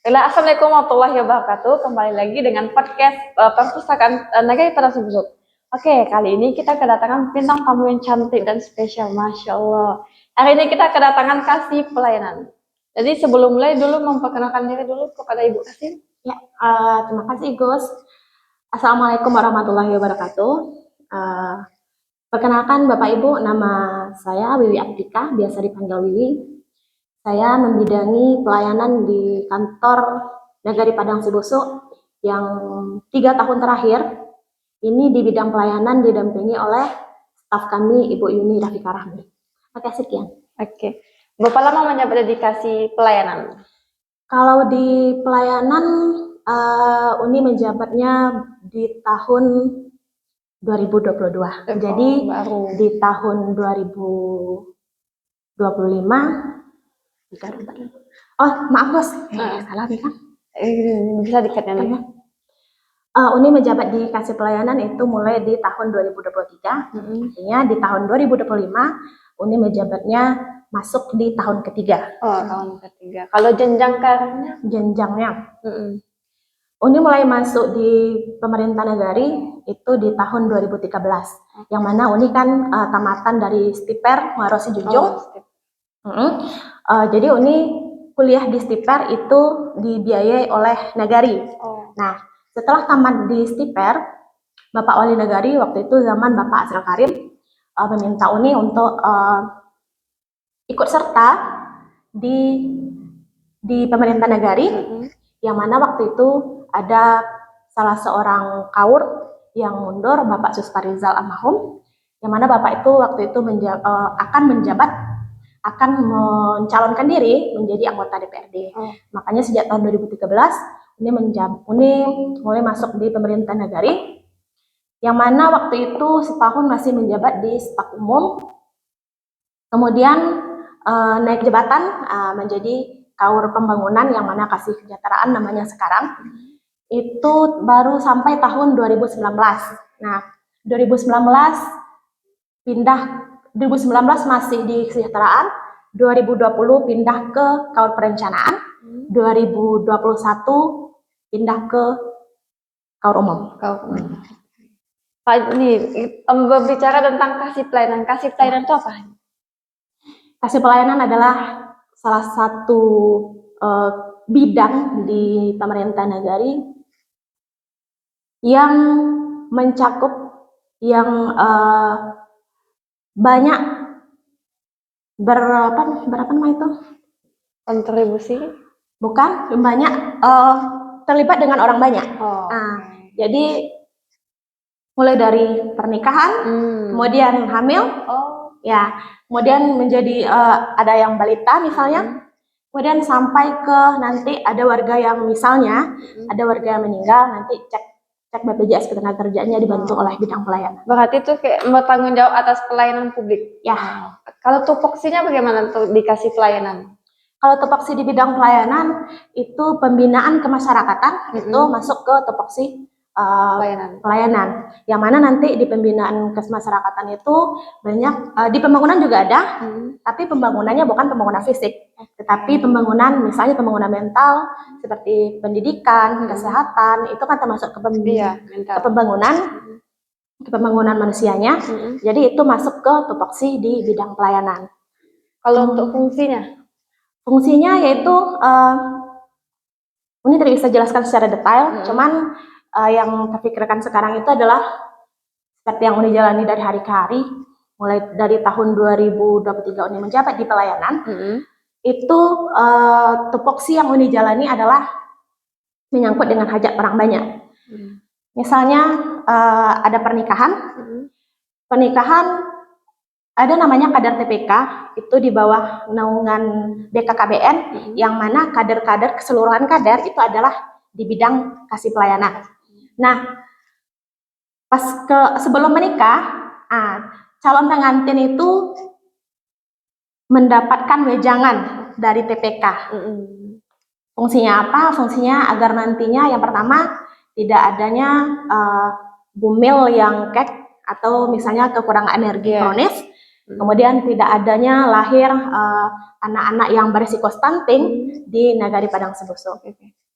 Assalamualaikum warahmatullahi wabarakatuh. Kembali lagi dengan podcast perpustakaan Nagari Padang Subsub. Oke, kali ini kita kedatangan bintang tamu yang cantik dan spesial, masya Allah. Hari ini kita kedatangan Kasih Pelayanan. Jadi sebelum mulai dulu memperkenalkan diri dulu kepada Ibu Kasih. Ya, terima kasih Gus. Assalamualaikum warahmatullahi wabarakatuh. Perkenalkan Bapak Ibu, nama saya Wiwi Abdika, biasa dipanggil Wiwi. Saya membidangi pelayanan di kantor Nagari Padang Siboso yang 3 tahun terakhir. Ini di bidang pelayanan didampingi oleh staf kami Ibu Yuni Rafika Rahmi. Oke, sekian. Oke. Berapa lama menjabat dedikasi pelayanan? Kalau di pelayanan, Uni menjabatnya di tahun 2022. Jadi baru. di tahun 2025. Oh, maaf Bos. Salah nih kan? Bisa dikatnya nih. Uni menjabat di Kasih Pelayanan itu mulai di tahun 2023. Artinya di tahun 2025 Uni menjabatnya masuk di tahun ketiga. Oh, tahun ketiga. Kalau jenjang karirnya? Jenjangnya. Uni mulai masuk di pemerintah negari itu di tahun 2013. Yang mana Uni kan tamatan dari Stiper Marosi Junjung. Jadi Uni kuliah di Stiper itu dibiayai oleh negari. Nah, setelah tamat di Stiper, Bapak Wali Negari waktu itu zaman Bapak Asrul Karim meminta Uni untuk ikut serta di pemerintah negari, yang mana waktu itu ada salah seorang kaur yang mundur, Bapak Susparizal Almarhum, yang mana Bapak itu waktu itu akan mencalonkan diri menjadi anggota DPRD. Makanya sejak tahun 2013 Uni mulai masuk di pemerintah negari, yang mana waktu itu setahun masih menjabat di staf umum, kemudian naik jabatan menjadi kaur pembangunan, yang mana Kasih Kesejahteraan namanya sekarang. Itu baru sampai tahun 2019. Nah, 2019 masih di kesejahteraan, 2020 pindah ke kaur perencanaan, 2021 pindah ke kaur umum. Pak, ini berbicara tentang kasih pelayanan. Kasih pelayanan itu apa? Kasih pelayanan adalah salah satu bidang di pemerintah negari yang mencakup yang banyak berapa nama itu? Kontribusi? Bukan, banyak terlibat dengan orang banyak. Jadi mulai dari pernikahan, kemudian hamil, ya, kemudian menjadi ada yang balita misalnya, kemudian sampai ke nanti ada warga yang misalnya ada warga yang meninggal, nanti cek BPJS Ketenagakerjaannya dibantu oleh bidang pelayanan. Berarti itu kayak bertanggung jawab atas pelayanan publik. Ya. Kalau tupoksinya bagaimana tuh dikasih pelayanan? Kalau tupoksi di bidang pelayanan itu pembinaan kemasyarakatan, itu masuk ke tupoksi pelayanan. Yang mana nanti di pembinaan kemasyarakatan itu banyak di pembangunan juga ada, tapi pembangunannya bukan pembangunan fisik, tetapi pembangunan misalnya pembangunan mental seperti pendidikan, kesehatan, itu kan termasuk ke pembangunan manusianya. Jadi itu masuk ke tupoksi di bidang pelayanan. Kalau untuk fungsinya yaitu ini tidak bisa jelaskan secara detail, cuman yang terpikirkan sekarang itu adalah seperti yang Uni jalani dari hari ke hari, mulai dari tahun 2023 Uni menjabat di pelayanan. Itu tupoksi yang Uni jalani adalah menyangkut dengan hajat orang banyak. Misalnya ada pernikahan, ada namanya kader TPK, itu di bawah naungan BKKBN, yang mana kader-kader, keseluruhan kader itu adalah di bidang kasih pelayanan. Nah, sebelum menikah, calon pengantin itu mendapatkan wejangan dari TPK. Fungsinya apa? Fungsinya agar nantinya yang pertama tidak adanya bumil yang kek atau misalnya kekurangan energi kronis. Kemudian tidak adanya lahir anak-anak yang berisiko stunting di Nagari Padang Siboso.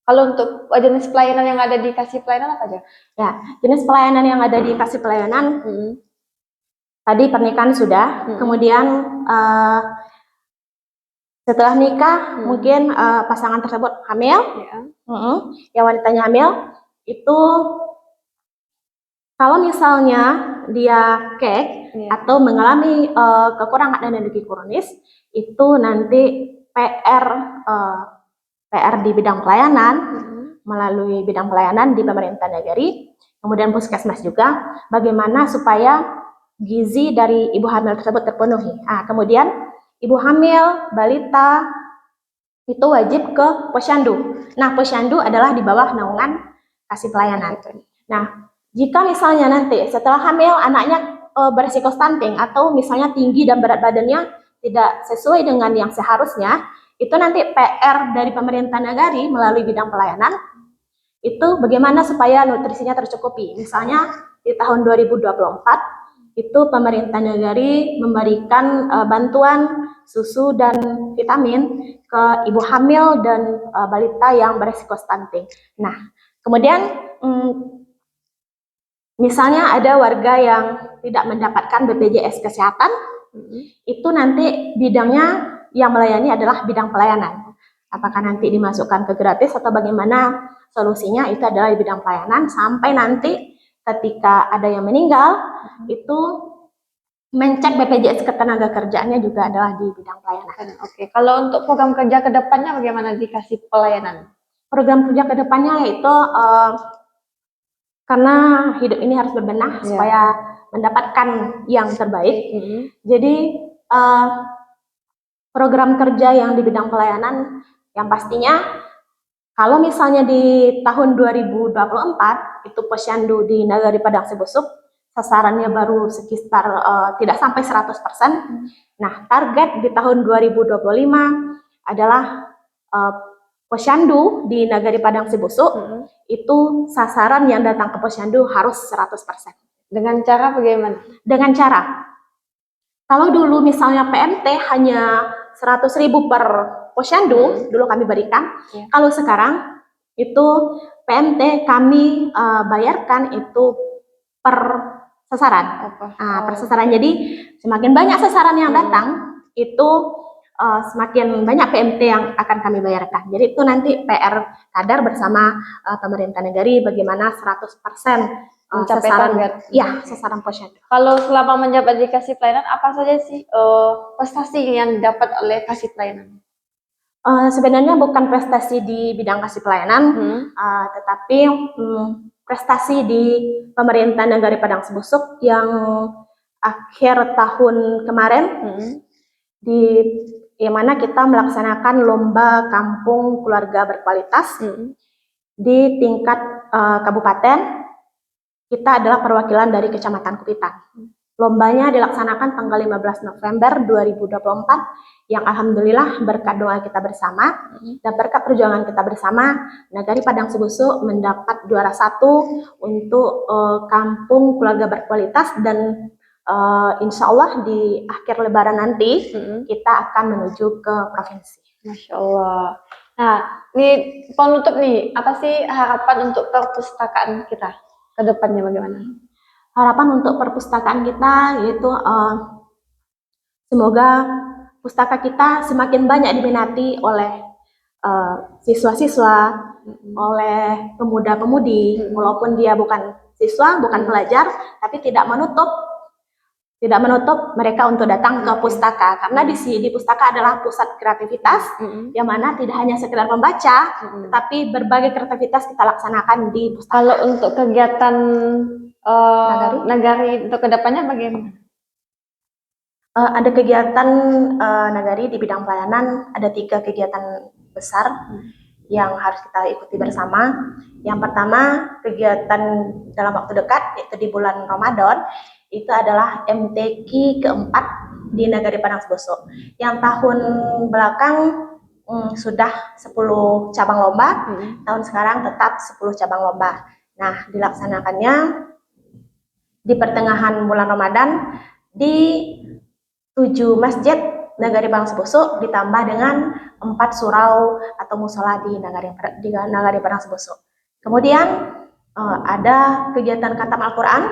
Kalau untuk jenis pelayanan yang ada di kasih pelayanan apa aja? Ya, jenis pelayanan yang ada di kasih pelayanan tadi pernikahan sudah, kemudian setelah nikah mungkin pasangan tersebut hamil, yang wanitanya hamil itu kalau misalnya dia kek atau mengalami kekurangan energi kronis, itu nanti PR di bidang pelayanan melalui bidang pelayanan di pemerintah negeri, kemudian puskesmas juga, bagaimana supaya gizi dari ibu hamil tersebut terpenuhi. Kemudian ibu hamil, balita itu wajib ke posyandu. Nah, posyandu adalah di bawah naungan kasih pelayanan. Nah, jika misalnya nanti setelah hamil anaknya beresiko stunting atau misalnya tinggi dan berat badannya tidak sesuai dengan yang seharusnya, itu nanti PR dari pemerintah negeri melalui bidang pelayanan itu bagaimana supaya nutrisinya tercukupi. Misalnya di tahun 2024 itu pemerintah negeri memberikan bantuan susu dan vitamin ke ibu hamil dan balita yang beresiko stunting. Nah, kemudian misalnya ada warga yang tidak mendapatkan BPJS Kesehatan, itu nanti bidangnya yang melayani adalah bidang pelayanan. Apakah nanti dimasukkan ke gratis atau bagaimana solusinya, itu adalah di bidang pelayanan sampai nanti ketika ada yang meninggal itu mencek BPJS Ketenagakerjaannya juga adalah di bidang pelayanan. Oke, kalau untuk program kerja ke depannya bagaimana dikasih pelayanan? Program kerja ke depannya yaitu karena hidup ini harus berbenah supaya mendapatkan yang terbaik. Jadi program kerja yang di bidang pelayanan yang pastinya kalau misalnya di tahun 2024 itu posyandu di Nagari Padang Sibusuk sasarannya baru sekitar tidak sampai 100%. Nah, target di tahun 2025 adalah posyandu di Nagari Padang Sibusuk itu sasaran yang datang ke posyandu harus 100%. Dengan cara bagaimana? Dengan cara kalau dulu misalnya PMT hanya 100.000 per posyandu dulu kami berikan. Kalau sekarang itu PMT kami bayarkan itu per sasaran. Per sasaran. Jadi semakin banyak sasaran yang datang itu semakin banyak PMT yang akan kami bayarkan. Jadi itu nanti PR Kadar bersama pemerintah negeri bagaimana 100% mencapai sasaran, target. Sasaran posyandu. Kalau selama menjabat di kasih pelayanan, apa saja sih prestasi yang didapat oleh kasih pelayanan? Sebenarnya bukan prestasi di bidang kasih pelayanan, tetapi prestasi di pemerintah Nagari Padang Sibusuk yang akhir tahun kemarin yang mana kita melaksanakan lomba kampung keluarga berkualitas di tingkat kabupaten. Kita adalah perwakilan dari Kecamatan Kupitan. Lombanya dilaksanakan tanggal 15 November 2024 yang alhamdulillah berkat doa kita bersama dan berkat perjuangan kita bersama, Nagari Padang Sibusuk mendapat juara 1 untuk kampung keluarga berkualitas dan insya Allah di akhir lebaran nanti kita akan menuju ke provinsi. Masya Allah. Nah, ini penutup nih, apa sih harapan untuk perpustakaan kita? Kedepannya bagaimana? Harapan untuk perpustakaan kita yaitu semoga pustaka kita semakin banyak diminati oleh siswa-siswa, oleh pemuda-pemudi, walaupun dia bukan siswa, bukan pelajar, tapi tidak menutup mereka untuk datang ke pustaka, karena di pustaka adalah pusat kreativitas, yang mana tidak hanya sekedar membaca, tetapi berbagai kreativitas kita laksanakan di pustaka. Kalau untuk kegiatan Nagari untuk kedepannya bagaimana? Ada kegiatan Nagari di bidang pelayanan, ada 3 kegiatan besar yang harus kita ikuti bersama. Yang pertama, kegiatan dalam waktu dekat, yaitu di bulan Ramadan, itu adalah MTQ keempat di Nagari Padang Sibusuk. Yang tahun belakang sudah 10 cabang lomba, tahun sekarang tetap 10 cabang lomba. Nah, dilaksanakannya di pertengahan bulan Ramadan di 7 masjid Nagari Padang Sebusuk ditambah dengan 4 surau atau musola di Nagari Padang Sebusuk. Kemudian ada kegiatan khatam Al-Quran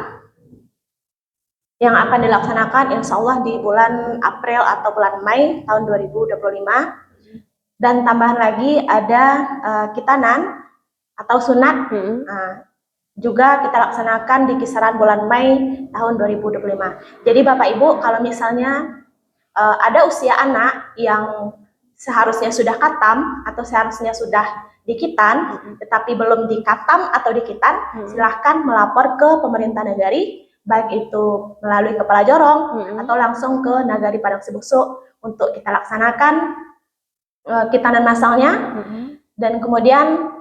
yang akan dilaksanakan insya Allah di bulan April atau bulan Mei tahun 2025. Dan tambahan lagi ada kitanan atau sunat, juga kita laksanakan di kisaran bulan Mei tahun 2025. Jadi Bapak Ibu, kalau misalnya ada usia anak yang seharusnya sudah khatam atau seharusnya sudah dikitan, tetapi belum dikatam atau dikitan, silahkan melapor ke pemerintah nagari, baik itu melalui Kepala Jorong atau langsung ke Nagari Padang Sebusuk untuk kita laksanakan kitanan masalnya. Dan kemudian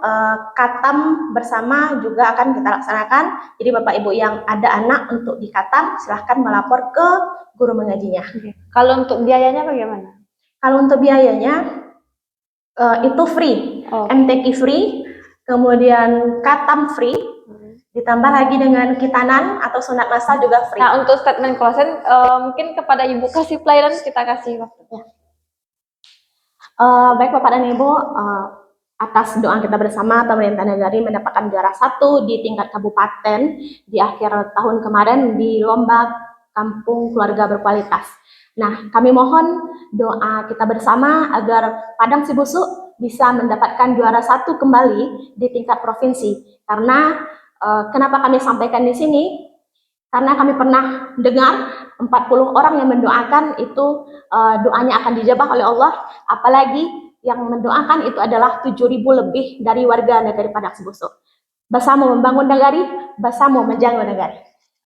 katam bersama juga akan kita laksanakan. Jadi Bapak Ibu yang ada anak untuk dikatam, silahkan melapor ke guru mengajinya. Kalau untuk biayanya bagaimana? Kalau untuk biayanya itu free, MTQ free, kemudian katam free, ditambah lagi dengan kitanan atau sunat masal juga free. Nah, untuk statement closing, mungkin kepada Ibu kasih pelayanan, kita kasih waktu. Baik Bapak dan Ibu, atas doa kita bersama, pemerintah nagari mendapatkan juara 1 di tingkat kabupaten di akhir tahun kemarin di lomba kampung keluarga berkualitas. Nah, kami mohon doa kita bersama agar Padang Sebusuk bisa mendapatkan juara 1 kembali di tingkat provinsi. Karena kenapa kami sampaikan di sini? Karena kami pernah dengar 40 orang yang mendoakan itu doanya akan dijabah oleh Allah, apalagi yang mendoakan itu adalah 7.000 lebih dari warga Nagari Padang Sebusuk. Bersama membangun nagari, bersama menjaga nagari.